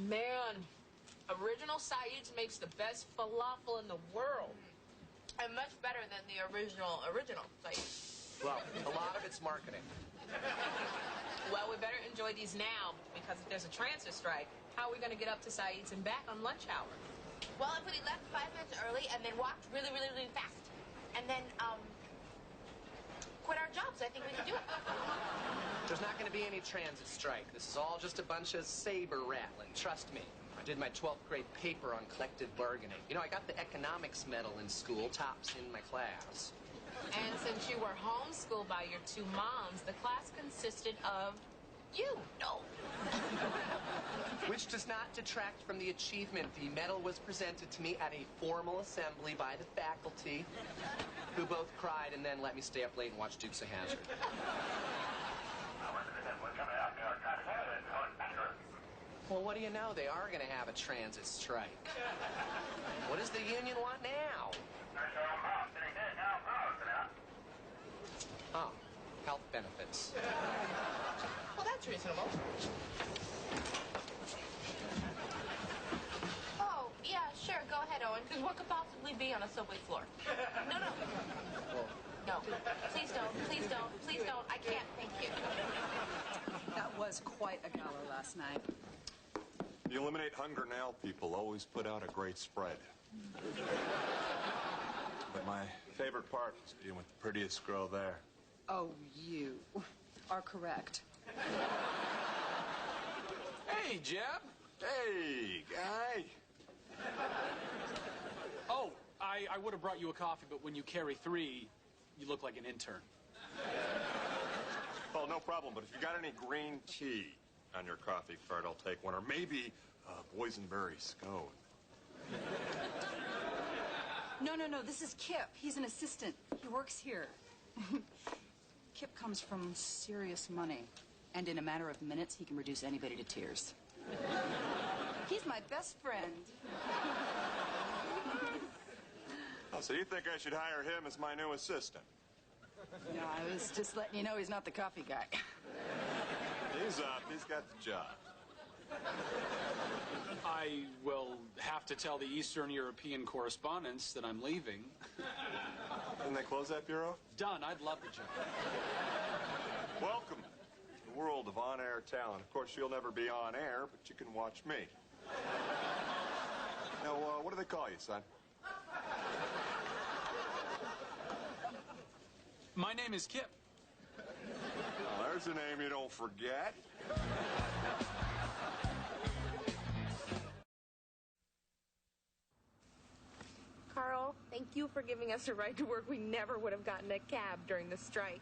Man, original Seas makes the best falafel in the world. And much better than the original Seas. Well, a lot of it's marketing. Well, we better enjoy these now, because if there's a transit strike, how are we going to get up to Seas and back on lunch hour? Well, if we left 5 minutes early and then walked really, really, really fast, and then, quit our jobs, I think we can do it. There's not going to be any transit strike. This is all just a bunch of saber rattling. Trust me. I did my 12th grade paper on collective bargaining. You know, I got the economics medal in school, tops in my class. And since you were homeschooled by your two moms, the class consisted of you. No. Which does not detract from the achievement. The medal was presented to me at a formal assembly by the faculty, who both cried and then let me stay up late and watch Dukes of Hazzard. Well, what do you know? They are going to have a transit strike. What does the union want now? Oh, health benefits. Well, that's reasonable. Oh, yeah, sure, go ahead, Owen, because what could possibly be on a subway floor? No. No, please don't, please don't, please don't. I can't, thank you. That was quite a gala last night. You eliminate hunger now, people always put out a great spread. But my favorite part was being with the prettiest girl there. Oh, you are correct. Hey, Jeb. Hey, guy. Oh, I would have brought you a coffee, but when you carry 3, you look like an intern. Oh, no problem, but if you got any green tea on your coffee card, I'll take one. Or maybe boysenberry scone. No, this is Kip. He's an assistant. He works here. Kip comes from serious money, and in a matter of minutes, he can reduce anybody to tears. He's my best friend. Oh, so you think I should hire him as my new assistant? No, I was just letting you know he's not the coffee guy. He's up. He's got the job. I will have to tell the Eastern European correspondents that I'm leaving. Didn't they close that bureau? Done. I'd love the job. Welcome to the world of on-air talent. Of course, you'll never be on air, but you can watch me. Now, what do they call you, son? My name is Kip. Well, there's a name you don't forget. Carl, thank you for giving us a ride to work. We never would have gotten a cab during the strike.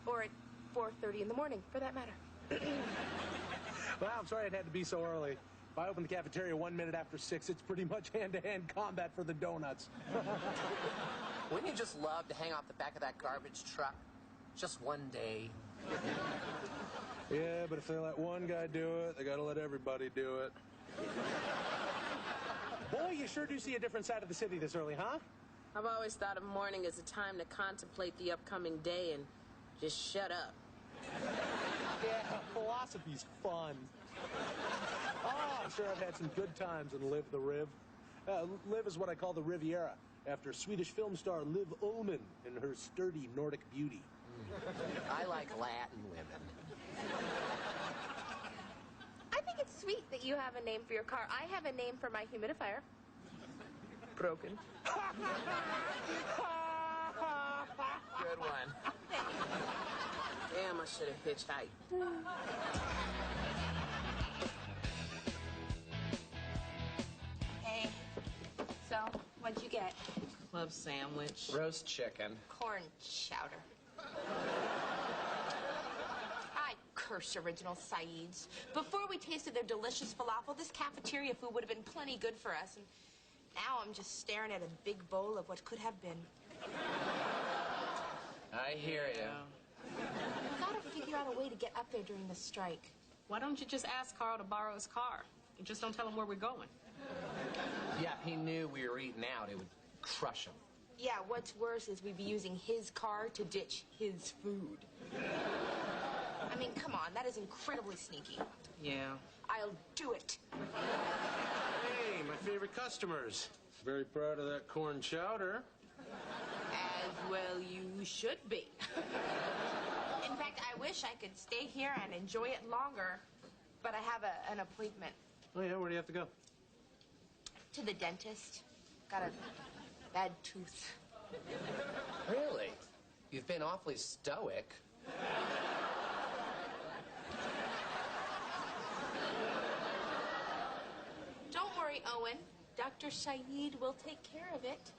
Or at 4:30 in the morning, for that matter. Well, I'm sorry it had to be so early. If I open the cafeteria 1 minute after 6, it's pretty much hand-to-hand combat for the donuts. Wouldn't you just love to hang off the back of that garbage truck? Just one day. Yeah, but if they let one guy do it, they gotta let everybody do it. Boy, you sure do see a different side of the city this early, huh? I've always thought of morning as a time to contemplate the upcoming day and just shut up. Yeah, philosophy's fun. Oh, I'm sure I've had some good times and Liv the Riv. Liv is what I call the Riviera, after Swedish film star Liv Ullmann and her sturdy Nordic beauty. I like Latin women. I think it's sweet that you have a name for your car. I have a name for my humidifier. Broken. Good one. Damn, I should have hitchhiked. Hey, so, what'd you get? Club sandwich. Roast chicken. Corn chowder. I curse original Seas. Before we tasted their delicious falafel, this cafeteria food would have been plenty good for us. And now I'm just staring at a big bowl of what could have been. I hear you. We gotta figure out a way to get up there during the strike. Why don't you just ask Carl to borrow his car? And just don't tell him where we're going. Yeah, if he knew we were eating out, it would crush him. Yeah, what's worse is we'd be using his car to ditch his food. I mean, come on, that is incredibly sneaky. Yeah. I I'll do it. Hey, my favorite customers. Very proud of that corn chowder. As well you should be. In fact, I wish I could stay here and enjoy it longer, but I have an appointment. Oh, yeah? Where do you have to go? To the dentist. Got a bad tooth. Really? You've been awfully stoic. Don't worry, Owen. Dr. Saeed will take care of it.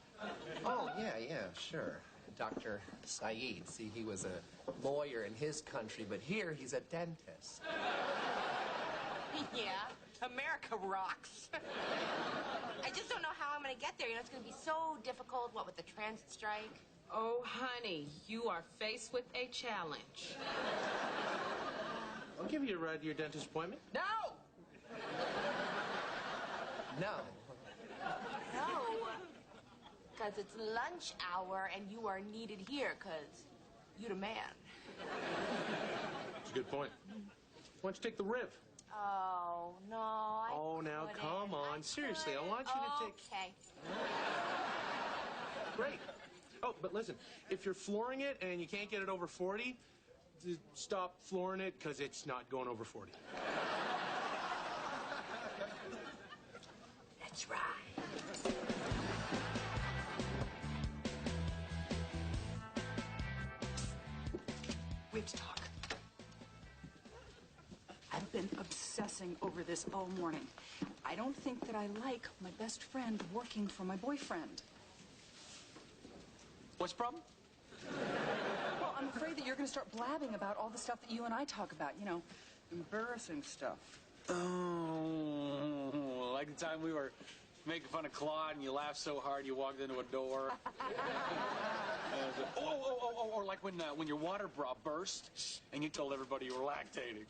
Oh, yeah, sure. Dr. Saeed. See, he was a lawyer in his country, but here he's a dentist. Yeah, America rocks. I just don't know how I'm going to get there. You know, it's going to be so difficult, what with the transit strike. Oh, honey, you are faced with a challenge. I'll give you a ride to your dentist appointment. No! No. No, because it's lunch hour and you are needed here because you're the man. That's a good point. Why don't you take the Riv? Oh, no, Oh, now, come on. Seriously, I want you to take... Okay. Great. Oh, but listen, if you're flooring it and you can't get it over 40, stop flooring it because it's not going over 40. That's right. We have to talk. I've been obsessing over this all morning. I don't think that I like my best friend working for my boyfriend. What's the problem? Well, I'm afraid that you're going to start blabbing about all the stuff that you and I talk about. You know, embarrassing stuff. Oh, like the time we were making fun of Claude and you laughed so hard you walked into a door. Or like when your water bra burst and you told everybody you were lactating.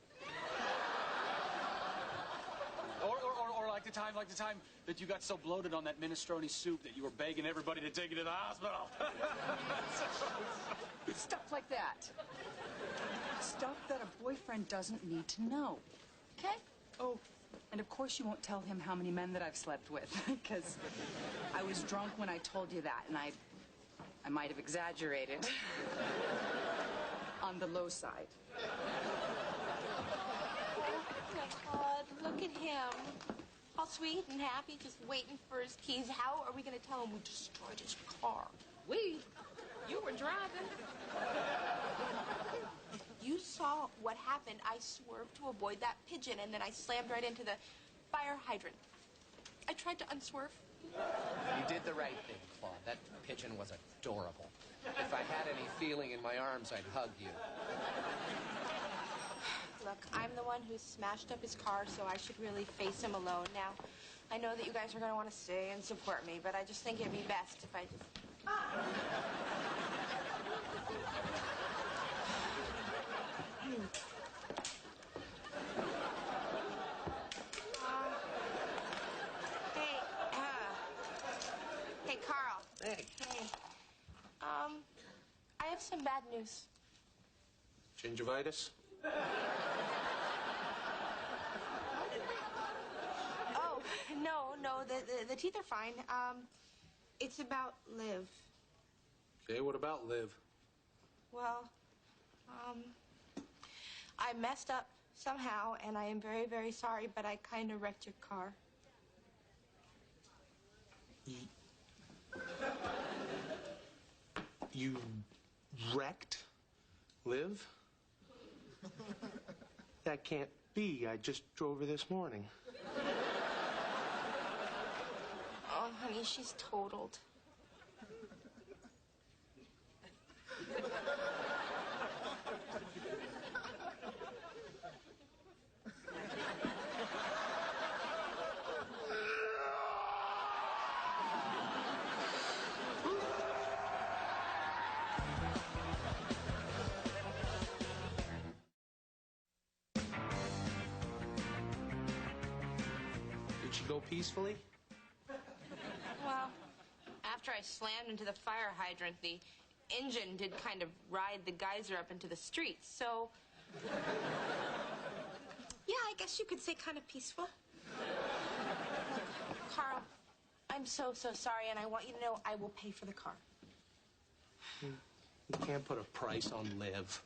Or like the time that you got so bloated on that minestrone soup that you were begging everybody to take you to the hospital. Stuff like that. Stuff that a boyfriend doesn't need to know. Okay? Oh, and of course you won't tell him how many men that I've slept with, because I was drunk when I told you that, and I might have exaggerated on the low side. Oh, my God, look at him. All sweet and happy, just waiting for his keys. How are we going to tell him we destroyed his car? You were driving. You saw what happened. I swerved to avoid that pigeon, and then I slammed right into the fire hydrant. I tried to unswerve. You did the right thing, Claude. That pigeon was adorable. If I had any feeling in my arms, I'd hug you. Look, I'm the one who smashed up his car, so I should really face him alone. Now, I know that you guys are going to want to stay and support me, but I just think it'd be best if I just... Hey, Carl. Hey. Hey. I have some bad news. Gingivitis? Oh, no, the teeth are fine. It's about Liv. Okay, what about Liv? Well, I messed up somehow, and I am very, very sorry, but I kind of wrecked your car. You wrecked Liv? That can't be. I just drove her this morning. Oh, honey, she's totaled. Did she go peacefully? Well, after I slammed into the fire hydrant, the engine did kind of ride the geyser up into the street, so... Yeah, I guess you could say kind of peaceful. Look, Carl, I'm so sorry, and I want you to know I will pay for the car. You can't put a price on Liv.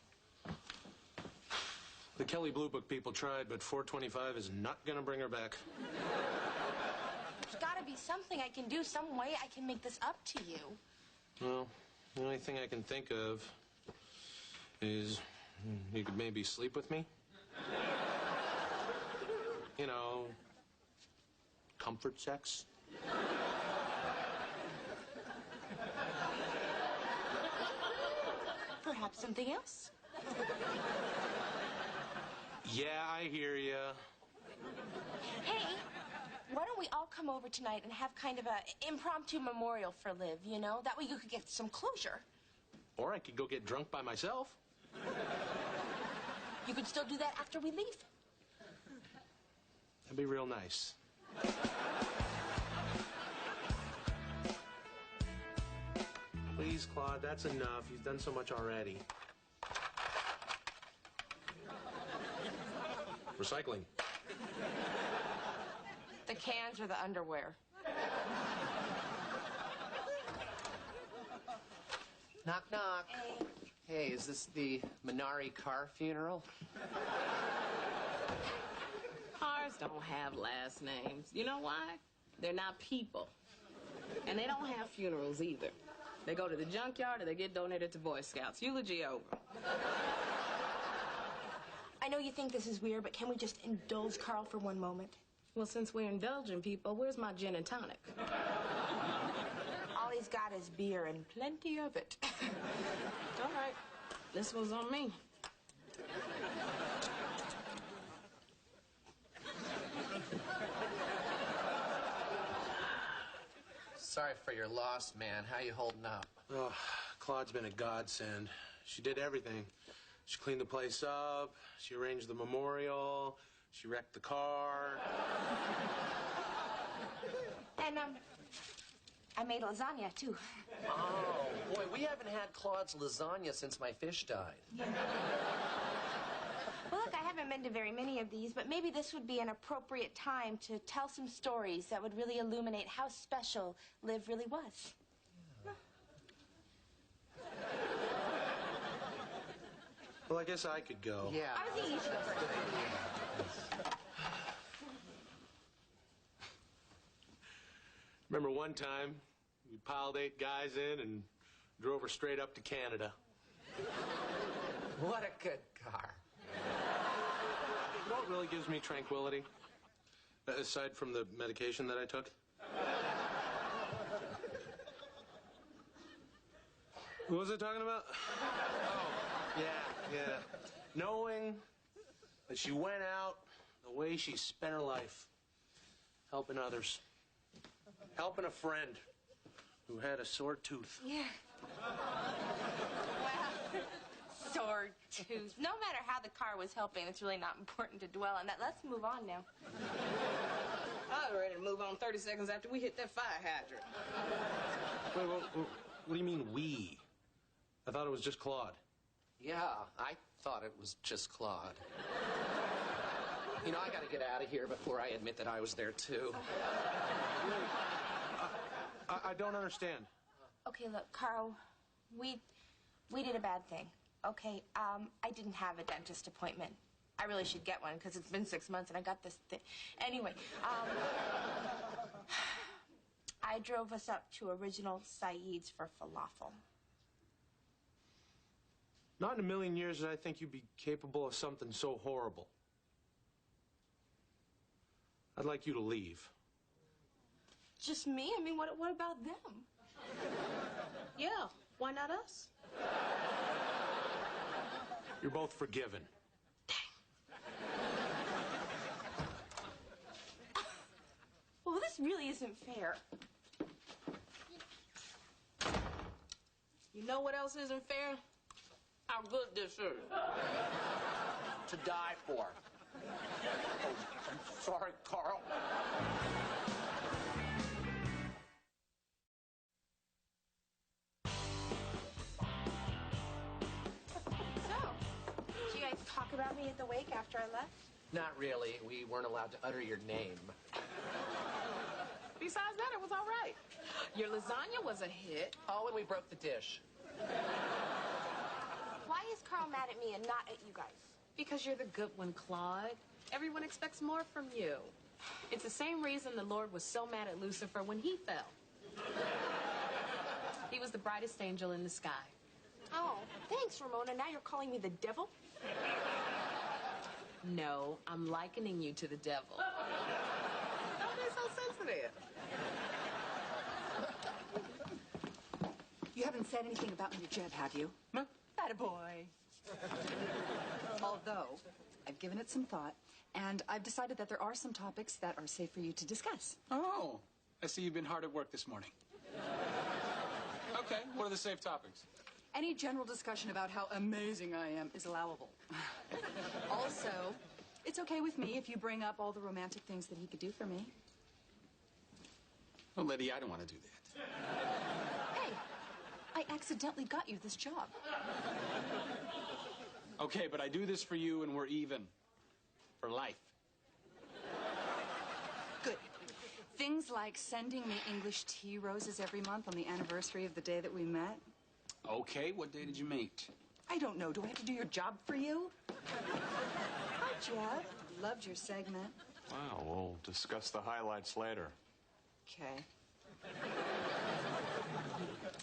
The Kelly Blue Book people tried, but $425 is not going to bring her back. There's got to be something I can do, some way I can make this up to you. Well, the only thing I can think of is you could maybe sleep with me. You know, comfort sex. Perhaps something else? Yeah, I hear ya. Hey, why don't we all come over tonight and have kind of a impromptu memorial for Liv, you know? That way you could get some closure. Or I could go get drunk by myself. You could still do that after we leave. That'd be real nice. Please, Claude, that's enough. You've done so much already. Recycling. The cans or the underwear? Knock, knock. Hey. Hey, is this the Minari car funeral? Cars don't have last names. You know why? They're not people. And they don't have funerals either. They go to the junkyard or they get donated to Boy Scouts. Eulogy over. I know you think this is weird, but can we just indulge Carl for one moment? Well, since we're indulging people, where's my gin and tonic? All he's got is beer and plenty of it. All right. This was on me. Sorry for your loss, man. How you holding up? Oh, Claude's been a godsend. She did everything. She cleaned the place up. She arranged the memorial. She wrecked the car. And, I made lasagna, too. Oh, boy, we haven't had Claude's lasagna since my fish died. Well, look, I haven't been to very many of these, but maybe this would be an appropriate time to tell some stories that would really illuminate how special Liv really was. Well, I guess I could go. Yeah. I was thinking you should go first. Remember one time, we piled 8 guys in and drove her straight up to Canada. What a good car. You know what really gives me tranquility? Aside from the medication that I took? What was I talking about? Oh, yeah. Knowing that she went out the way she spent her life, helping others. Helping a friend who had a sore tooth. Yeah. Well, sore tooth. No matter how the car was helping, it's really not important to dwell on that. Let's move on now. I was ready to move on 30 seconds after we hit that fire hydrant. Wait, what do you mean, we? I thought it was just Claude. Yeah, I thought it was just Claude. You know, I gotta get out of here before I admit that I was there, too. I don't understand. Okay, look, Carl, we did a bad thing. Okay, I didn't have a dentist appointment. I really should get one because it's been 6 months and I got this thing. Anyway, I drove us up to Original Saeed's for falafel. Not in a million years did I think you'd be capable of something so horrible. I'd like you to leave. Just me? I mean, what about them? Yeah, why not us? You're both forgiven. Well, this really isn't fair. You know what else isn't fair? How good this is. To die for. Oh, I'm sorry, Carl. So, did you guys talk about me at the wake after I left? Not really. We weren't allowed to utter your name. Besides that, it was all right. Your lasagna was a hit. Oh, and we broke the dish. Why is Carl mad at me and not at you guys? Because you're the good one, Claude. Everyone expects more from you. It's the same reason the Lord was so mad at Lucifer when he fell. He was the brightest angel in the sky. Oh, thanks, Ramona. Now you're calling me the devil? No, I'm likening you to the devil. Don't be so sensitive. You haven't said anything about me to Jeb, have you? No. Attaboy. Although, I've given it some thought, and I've decided that there are some topics that are safe for you to discuss. Oh, I see you've been hard at work this morning. Okay, what are the safe topics? Any general discussion about how amazing I am is allowable. Also, it's okay with me if you bring up all the romantic things that he could do for me. Well, Liddy, I don't want to do that. Hey, I accidentally got you this job. Okay, but I do this for you and we're even. For life. Good. Things like sending me English tea roses every month on the anniversary of the day that we met. Okay, what day did you meet? I don't know. Do I have to do your job for you? Hi, Jeb. Loved your segment. Wow, we'll discuss the highlights later. Okay.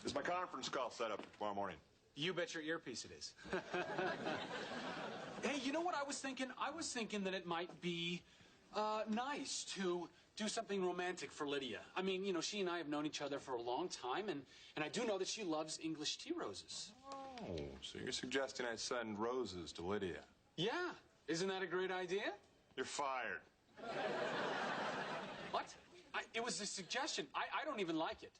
Is my conference call set up for tomorrow morning? You bet your earpiece it is. Hey, you know what I was thinking? I was thinking that it might be nice to do something romantic for Lydia. I mean, you know, she and I have known each other for a long time, and I do know that she loves English tea roses. Oh, so you're suggesting I send roses to Lydia? Yeah. Isn't that a great idea? You're fired. What? It was a suggestion. I don't even like it.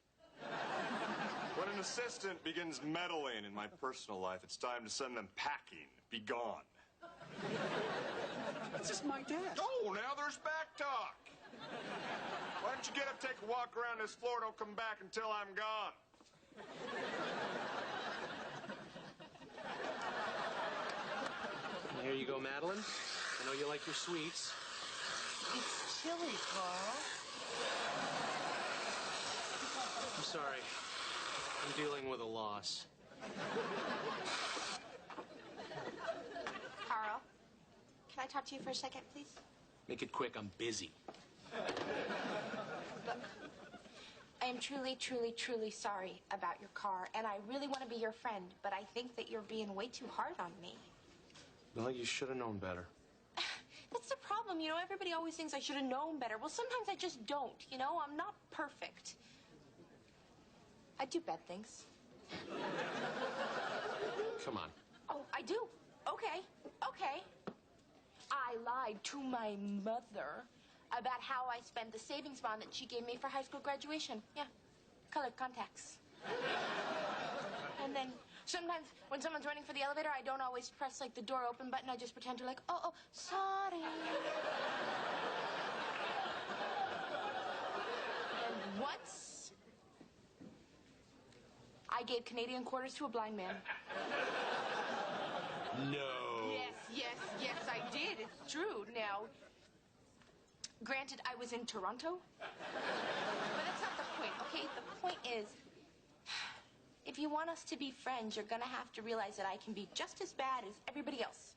When an assistant begins meddling in my personal life, it's time to send them packing. Be gone. It's just my desk. Oh, now there's back talk. Why don't you get up, take a walk around this floor, don't come back until I'm gone. Here you go, Madeline. I know you like your sweets. It's chilly, Carl. I'm sorry. I'm dealing with a loss. Carl, can I talk to you for a second, please? Make it quick, I'm busy. Look, I am truly, truly, truly sorry about your car, and I really want to be your friend, but I think that you're being way too hard on me. Well, you should have known better. That's the problem, you know, everybody always thinks I should have known better. Well, sometimes I just don't, you know? I'm not perfect. I do bad things. Come on. Oh, I do? Okay, okay. I lied to my mother about how I spent the savings bond that she gave me for high school graduation. Yeah, colored contacts. And then sometimes when someone's running for the elevator, I don't always press like the door open button. I just pretend to like, oh, sorry. And once I gave Canadian quarters to a blind man. No. Yes, I did. It's true. Now, granted, I was in Toronto, but that's not the point, okay? The point is, if you want us to be friends, you're gonna have to realize that I can be just as bad as everybody else.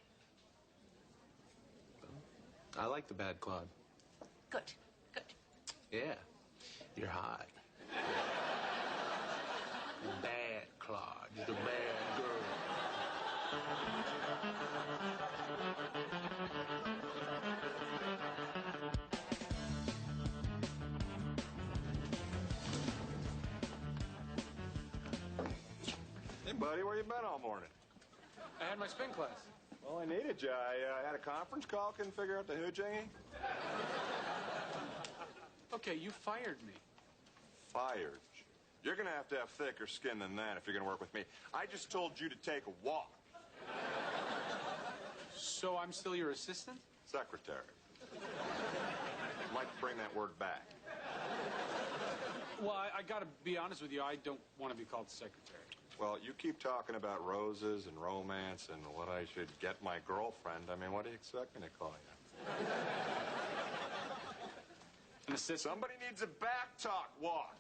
I like the bad Claude. Good. Yeah, you're hot. Bad Claude, you're the bad girl. Hey, buddy, where you been all morning? I had my spin class. Well, I needed you. I had a conference call, couldn't figure out the hoojingy. Okay, you fired me. Fired. You're gonna have thicker skin than that if you're gonna work with me. I just told you to take a walk. So I'm still your assistant? Secretary. Might bring that word back. Well, I gotta be honest with you, I don't want to be called secretary. Well, you keep talking about roses and romance and what I should get my girlfriend. I mean, what do you expect me to call you? An assistant? Somebody needs a back talk walk.